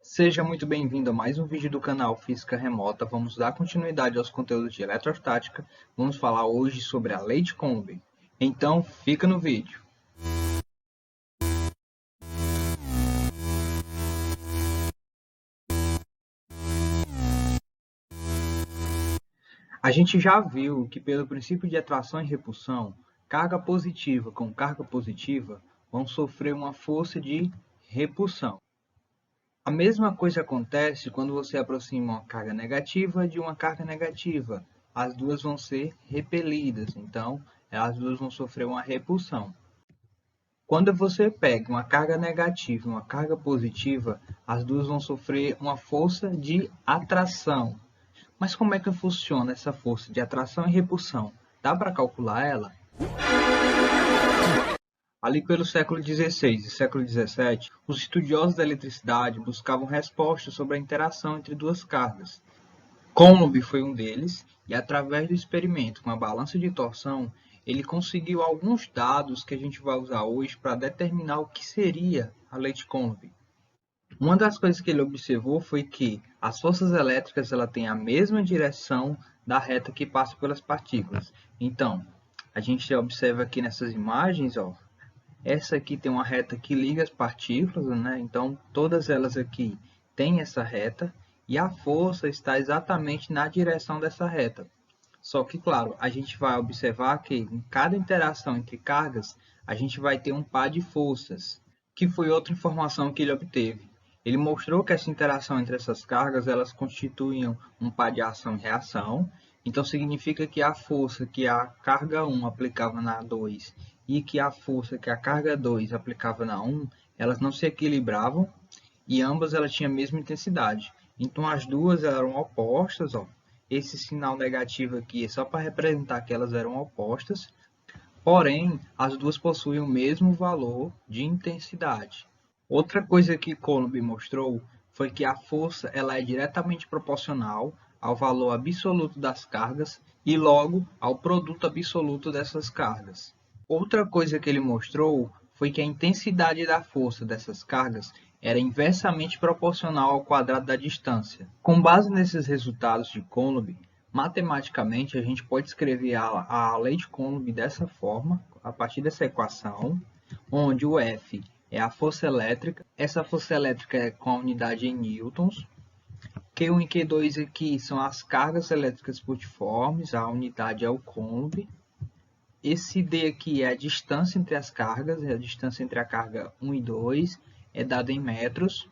Seja muito bem-vindo a mais um vídeo do canal Física Remota. Vamos dar continuidade aos conteúdos de eletrostática. Vamos falar hoje sobre a lei de Coulomb. Então, fica no vídeo. A gente já viu que pelo princípio de atração e repulsão, carga positiva com carga positiva vão sofrer uma força de repulsão. A mesma coisa acontece quando você aproxima uma carga negativa de uma carga negativa. As duas vão ser repelidas, então as duas vão sofrer uma repulsão. Quando você pega uma carga negativa e uma carga positiva, as duas vão sofrer uma força de atração. Mas como é que funciona essa força de atração e repulsão? Dá para calcular ela? Ali pelo século XVI e século XVII, os estudiosos da eletricidade buscavam respostas sobre a interação entre duas cargas. Coulomb foi um deles, e através do experimento com a balança de torção, ele conseguiu alguns dados que a gente vai usar hoje para determinar o que seria a lei de Coulomb. Uma das coisas que ele observou foi que as forças elétricas têm a mesma direção da reta que passa pelas partículas. Então, a gente observa aqui nessas imagens, essa aqui tem uma reta que liga as partículas, né? Então, todas elas aqui têm essa reta e a força está exatamente na direção dessa reta. Só que, claro, a gente vai observar que em cada interação entre cargas, a gente vai ter um par de forças, que foi outra informação que ele obteve. Ele mostrou que essa interação entre essas cargas, elas constituíam um par de ação e reação. Então, significa que a força que a carga 1 aplicava na 2 e que a força que a carga 2 aplicava na 1, elas não se equilibravam e ambas elas tinham a mesma intensidade. Então, as duas eram opostas. Esse sinal negativo aqui é só para representar que elas eram opostas, porém, as duas possuem o mesmo valor de intensidade. Outra coisa que Coulomb mostrou foi que a força ela é diretamente proporcional ao valor absoluto das cargas e logo ao produto absoluto dessas cargas. Outra coisa que ele mostrou foi que a intensidade da força dessas cargas era inversamente proporcional ao quadrado da distância. Com base nesses resultados de Coulomb, matematicamente a gente pode escrever a lei de Coulomb dessa forma, a partir dessa equação, onde o F é a força elétrica, essa força elétrica é com a unidade em newtons, Q1 e Q2 aqui são as cargas elétricas putiformes, a unidade é o Coulomb. Esse D aqui é a distância entre as cargas, é a distância entre a carga 1 e 2, é dada em metros.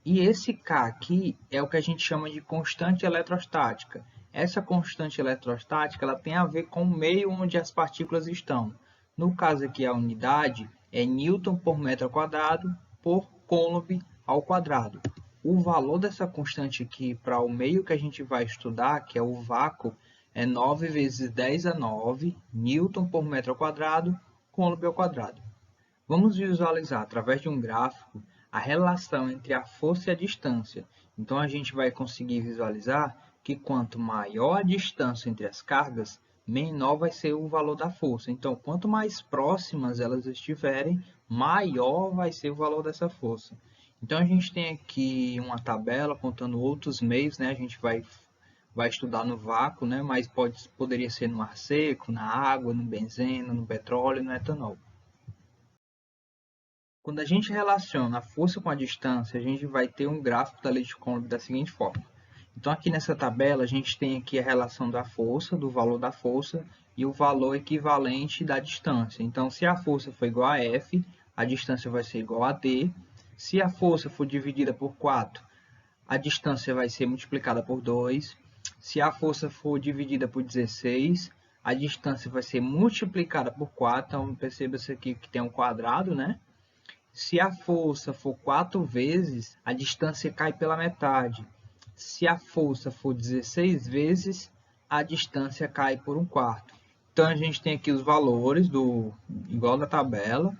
E esse K aqui é o que a gente chama de constante eletrostática. Essa constante eletrostática ela tem a ver com o meio onde as partículas estão. No caso aqui, a unidade é Newton por metro quadrado por Coulomb ao quadrado. O valor dessa constante aqui para o meio que a gente vai estudar, que é o vácuo, é 9 vezes 10 a 9 Newton por metro quadrado, Coulomb ao quadrado. Vamos visualizar através de um gráfico a relação entre a força e a distância. Então, a gente vai conseguir visualizar que quanto maior a distância entre as cargas, menor vai ser o valor da força. Então, quanto mais próximas elas estiverem, maior vai ser o valor dessa força. Então, a gente tem aqui uma tabela contando outros meios, né? A gente vai estudar no vácuo, né? Mas poderia ser no ar seco, na água, no benzeno, no petróleo, no etanol. Quando a gente relaciona a força com a distância, a gente vai ter um gráfico da lei de Coulomb da seguinte forma. Então, aqui nessa tabela, a gente tem aqui a relação da força, do valor da força, e o valor equivalente da distância. Então, se a força for igual a F, a distância vai ser igual a D. Se a força for dividida por 4, a distância vai ser multiplicada por 2. Se a força for dividida por 16, a distância vai ser multiplicada por 4. Então, perceba-se aqui que tem um quadrado, né? Se a força for 4 vezes, a distância cai pela metade. Se a força for 16 vezes, a distância cai por 1/4. Então, a gente tem aqui os valores, igual da tabela.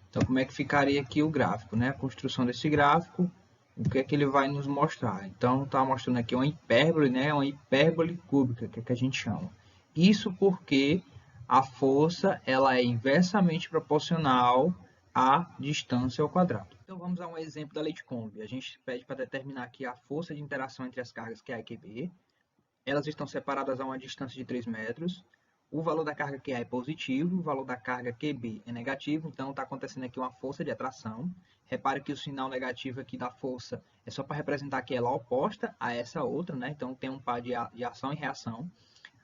Então, como é que ficaria aqui o gráfico, né? A construção desse gráfico, o que é que ele vai nos mostrar? Então, está mostrando aqui uma hipérbole, né? Uma hipérbole cúbica, que é que a gente chama. Isso porque a força ela é inversamente proporcional a distância ao quadrado. Então vamos a um exemplo da lei de Coulomb. A gente pede para determinar aqui a força de interação entre as cargas QA e QB. Elas estão separadas a uma distância de 3 metros. O valor da carga QA é positivo, o valor da carga QB é negativo, então está acontecendo aqui uma força de atração. Repare que o sinal negativo aqui da força é só para representar que ela é oposta a essa outra, né? Então tem um par de ação e reação.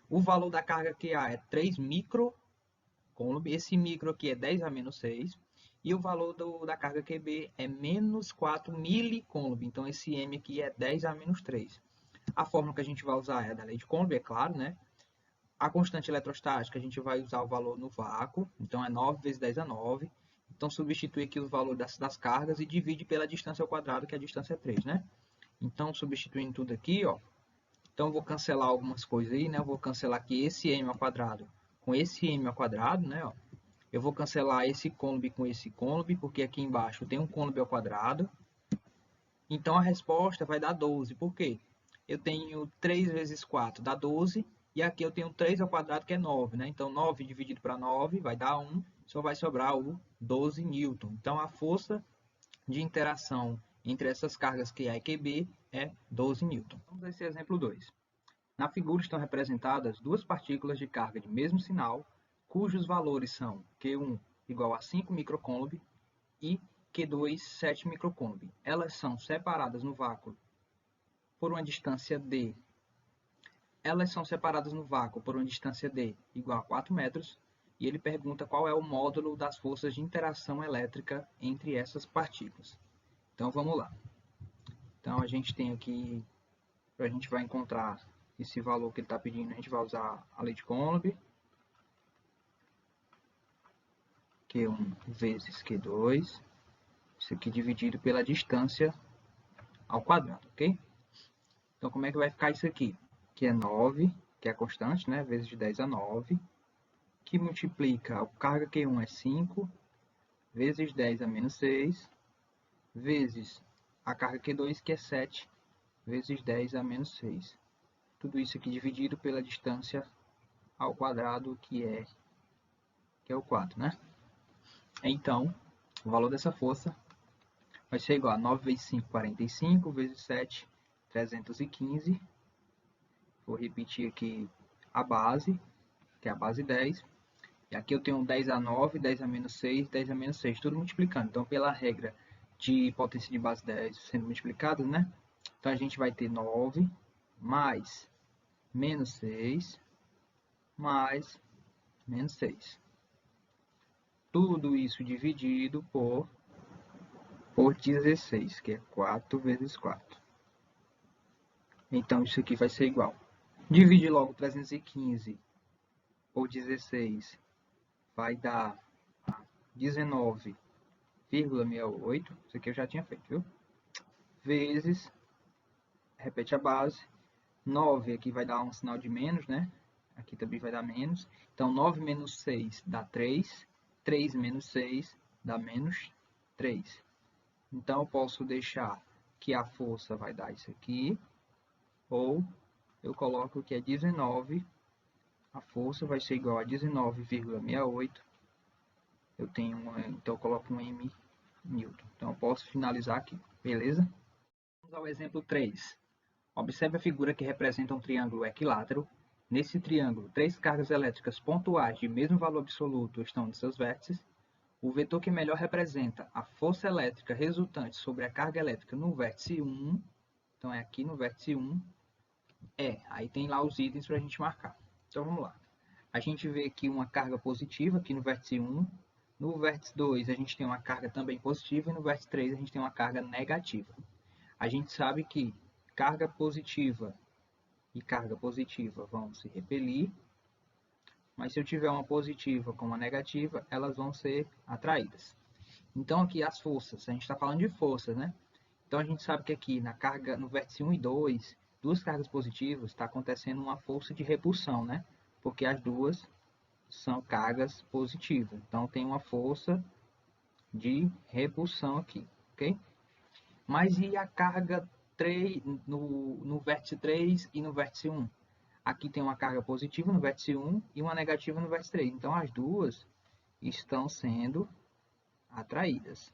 O valor da carga QA é 3 microcoulomb, esse micro aqui é 10 a menos 6, e o valor da carga QB é menos 4 milicoulomb, então esse M aqui é 10 a menos 3. A fórmula que a gente vai usar é a da lei de Coulomb, é claro, né? A constante eletrostática, a gente vai usar o valor no vácuo, então é 9 vezes 10 a 9. Então, substitui aqui o valor das cargas e divide pela distância ao quadrado, que a distância é 3, né? Então, substituindo tudo aqui, ó. Então, eu vou cancelar algumas coisas aí, né? Eu vou cancelar aqui esse m ao quadrado com esse m ao quadrado, né? Ó. Eu vou cancelar esse côlomb com esse côlomb, porque aqui embaixo tem um côlomb ao quadrado. Então, a resposta vai dar 12. Por quê? Eu tenho 3 vezes 4 dá 12. E aqui eu tenho 3 ao quadrado, que é 9, né? Então, 9 dividido para 9 vai dar 1. Só vai sobrar o 12 newton. Então, a força de interação entre essas cargas QA e QB é 12 newton. Vamos a esse exemplo 2. Na figura estão representadas duas partículas de carga de mesmo sinal, cujos valores são Q1 igual a 5 microcoulomb e Q2, 7 microcoulomb. Elas são separadas no vácuo por uma distância d. Elas são separadas no vácuo por uma distância d igual a 4 metros, e ele pergunta qual é o módulo das forças de interação elétrica entre essas partículas. Então vamos lá. Então a gente tem aqui, a gente vai encontrar esse valor que ele está pedindo, a gente vai usar a lei de Coulomb, Q1 vezes Q2, isso aqui dividido pela distância ao quadrado, ok? Então como é que vai ficar isso aqui? Que é 9, que é a constante, né? Vezes de 10 a 9, que multiplica, a carga Q1 é 5, vezes 10 a menos 6, vezes a carga Q2, que é 7, vezes 10 a menos 6. Tudo isso aqui dividido pela distância ao quadrado, que é o 4, né? Então, o valor dessa força vai ser igual a 9 vezes 5, 45, vezes 7, 315. Vou repetir aqui a base, que é a base 10. E aqui eu tenho 10 a 9, 10 a menos 6, 10 a menos 6, tudo multiplicando. Então, pela regra de potência de base 10 sendo multiplicado, né? Então, a gente vai ter 9 mais menos 6 mais menos 6. Tudo isso dividido por 16, que é 4 vezes 4. Então, isso aqui vai ser igual. Divide logo 315 por 16, vai dar 19,68. Isso aqui eu já tinha feito, viu? Vezes, repete a base, 9 aqui vai dar um sinal de menos, né? Aqui também vai dar menos. Então, 9 menos 6 dá 3. 3 menos 6 dá menos 3. Então, eu posso deixar que a força vai dar isso aqui. Ou eu coloco que é 19. A força vai ser igual a 19,68. Então, eu coloco um M Newton. Então, eu posso finalizar aqui. Beleza? Vamos ao exemplo 3. Observe a figura que representa um triângulo equilátero. Nesse triângulo, 3 cargas elétricas pontuais de mesmo valor absoluto estão nos seus vértices. O vetor que melhor representa a força elétrica resultante sobre a carga elétrica no vértice 1, então é aqui no vértice 1, aí tem lá os itens para a gente marcar. Então vamos lá. A gente vê aqui uma carga positiva aqui no vértice 1. No vértice 2 a gente tem uma carga também positiva e no vértice 3 a gente tem uma carga negativa. A gente sabe que carga positiva e carga positiva vão se repelir, mas se eu tiver uma positiva com uma negativa, elas vão ser atraídas. Então aqui as forças, a gente está falando de forças, né? Então a gente sabe que aqui na carga, no vértice 1 e 2, duas cargas positivas, está acontecendo uma força de repulsão, né? Porque as duas são cargas positivas. Então tem uma força de repulsão aqui, ok? Mas e a carga 3 no vértice 3 e no vértice 1? Aqui tem uma carga positiva no vértice 1 e uma negativa no vértice 3. Então as duas estão sendo atraídas.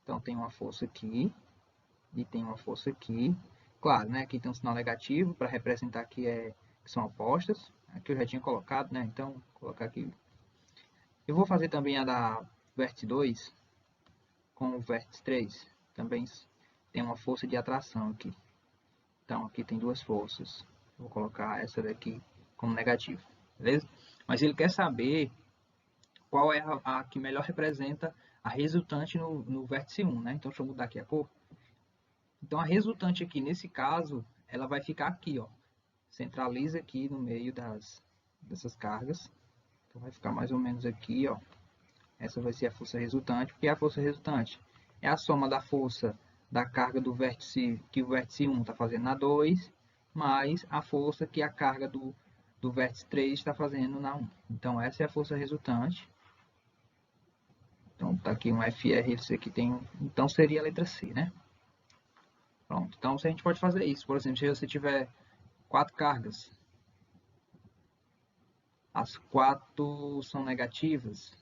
Então, tem uma força aqui e tem uma força aqui. Claro, né? Aqui tem um sinal negativo para representar que são opostas. Aqui eu já tinha colocado, né? Então, vou colocar aqui. Eu vou fazer também a da vértice 2 com o vértice 3. Também tem uma força de atração aqui. Então, aqui tem duas forças. Vou colocar essa daqui como negativa, beleza? Mas ele quer saber qual é a que melhor representa a resultante no vértice 1, né? Então, deixa eu mudar aqui a cor. Então, a resultante aqui, nesse caso, ela vai ficar aqui, ó. Centraliza aqui no meio dessas cargas. Então, vai ficar mais ou menos aqui, ó. Essa vai ser a força resultante. O que é a força resultante? É a soma da força da carga do vértice, que o vértice 1 está fazendo na 2, mais a força que a carga do vértice 3 está fazendo na 1. Então, essa é a força resultante. Então, tá aqui um FR, esse aqui tem um... Então, seria a letra C, né? Pronto. Então, se a gente pode fazer isso. Por exemplo, se você tiver 4 cargas, as 4 são negativas.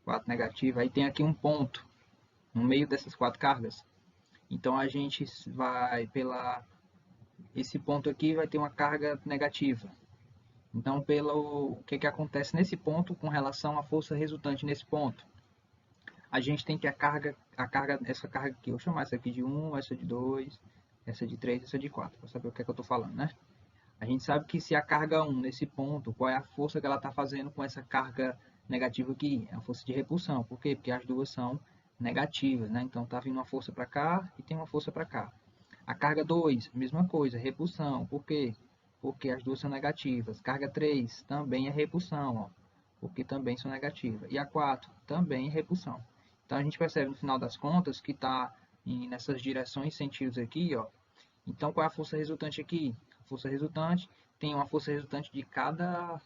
4 negativas. Aí tem aqui um ponto no meio dessas 4 cargas. Então, a gente vai pela... Esse ponto aqui vai ter uma carga negativa. Então, o que acontece nesse ponto com relação à força resultante nesse ponto? A gente tem que essa carga aqui, vou chamar essa aqui de 1, essa de 2, essa de 3, essa de 4, para saber o que é que eu estou falando, né? A gente sabe que se a carga 1 nesse ponto, qual é a força que ela está fazendo com essa carga negativa aqui? É a força de repulsão. Por quê? Porque as duas são negativas, né? Então, está vindo uma força para cá e tem uma força para cá. A carga 2, mesma coisa, repulsão. Por quê? Porque as duas são negativas. Carga 3 também é repulsão, ó, porque também são negativas. E a 4 também é repulsão. Então, a gente percebe no final das contas que está nessas direções sentidos aqui, ó. Então, qual é a força resultante aqui? A força resultante tem uma força resultante de cada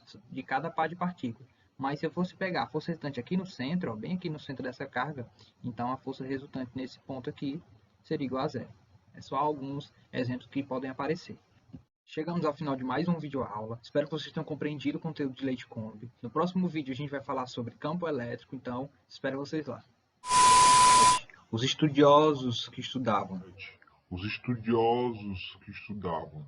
par de partículas. Mas se eu fosse pegar a força resultante aqui no centro, ó, bem aqui no centro dessa carga, então a força resultante nesse ponto aqui seria igual a zero. É só alguns exemplos que podem aparecer. Chegamos ao final de mais um vídeo aula. Espero que vocês tenham compreendido o conteúdo de Leite-Combs. No próximo vídeo a gente vai falar sobre campo elétrico, então espero vocês lá. Os estudiosos que estudavam. Os estudiosos que estudavam